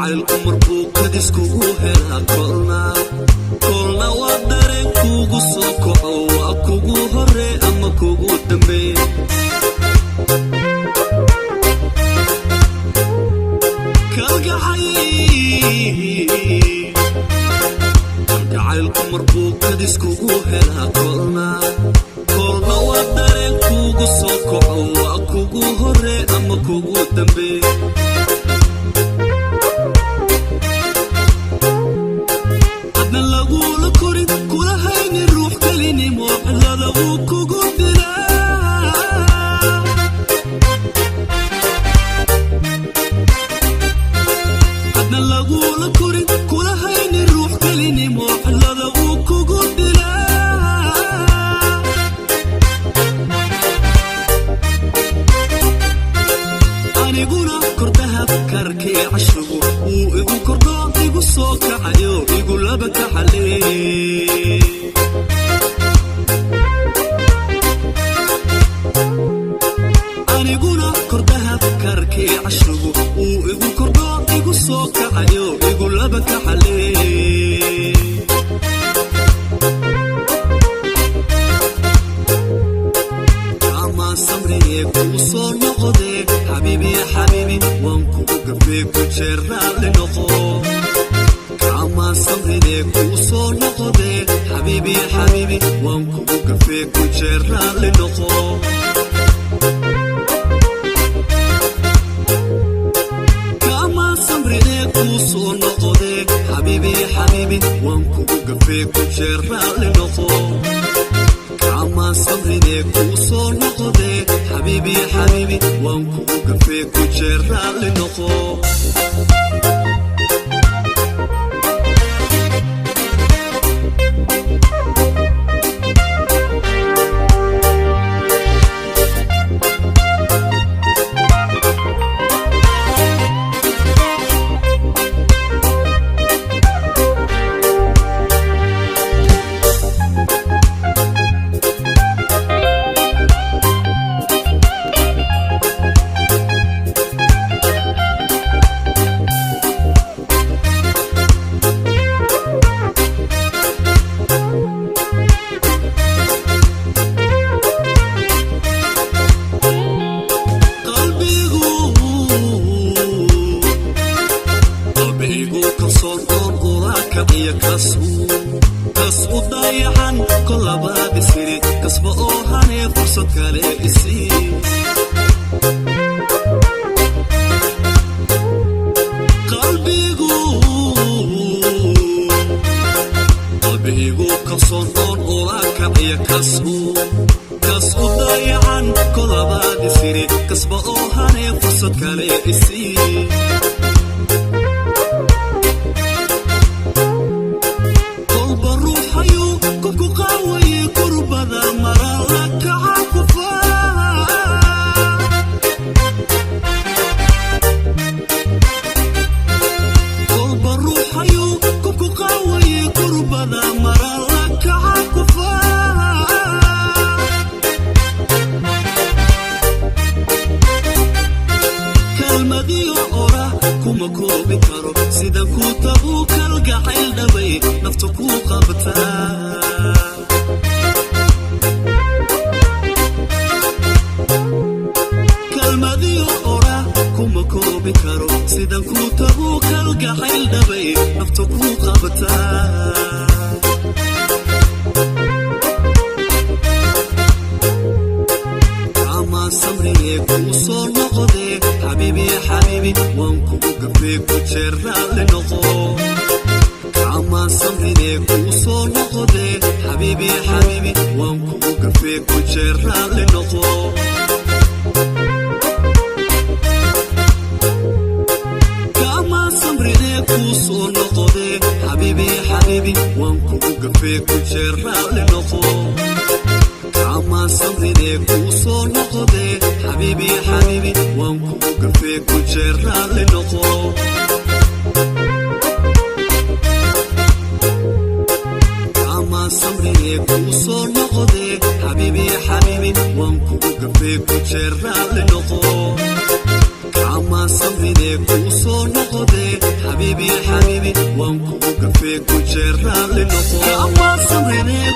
kalgacaylku markuu kadiskugu helaa kolna waa dareen kugu soo kaco waa kugu hore ama kugu dambe kalgacaylku markuu kadiskugu helaa kolna waa dareen kugu soo kaco waa kugu hore ama kugu dambe hadna lagula korin kula haynin ruux kelinimo cilada uu kugu dilaa hadna lagula korin kula haynin ruux kelinimo cilada uu kugu dilaa aniguna kordaha karkee cashugu uu igu kordho igu soo kacayo igu laba kaxalee aniguna kordaha karkee cashugu uu igu kordho igu soo kacayo igu laba kaxalee ama samriye kuu soo noqodee حبيبي يا حبيبي وانكوك فيك وشرال نقو كما صبري ليك وصول نقضي حبيبي يا حبيبي وانكوك فيك وشرال نقو كما صبري ليك وصول نقضي حبيبي يا حبيبي وانكوك فيك وشرال نقو كما صبري ليك وصول نقضي حبيبي يا حبيبي وانكوك فيك وشرال نقو kasbu dayacan kolaba bisiri kasba oo hane fursad kale isi qalbigu kalsoon oon ula kaciya kasbu dayacan kolaba bisiri kasba oo hane fursad kale isi kuma koobi karo sida ku tabu kalgacayl dhaway naftu ku qabtaa kalmadiyo ora kuma koobi karo sida ku tabu kalgacayl dhaway naftu ku qabtaa صبري كوصول نقضي حبيبي يا حبيبي وانكوك فيك وشرال نقو كما صبري كوصول نقضي حبيبي يا حبيبي وانكوك فيك وشرال نقو كما صبري كوصول نقضي حبيبي يا حبيبي وانكوك فيك وشرال نقو كما صبري كوصول نقضي حبيبي يا حبيبي وانكوك فيك وشرال نقو كما صبري كوصول نقضي حبيبي يا حبيبي وانكوك فيك وشرال نقو كما صبري كوصول نقضي حبيبي حبيبي حبيبي وانكو كفيك وجرى لنقو كما صبرني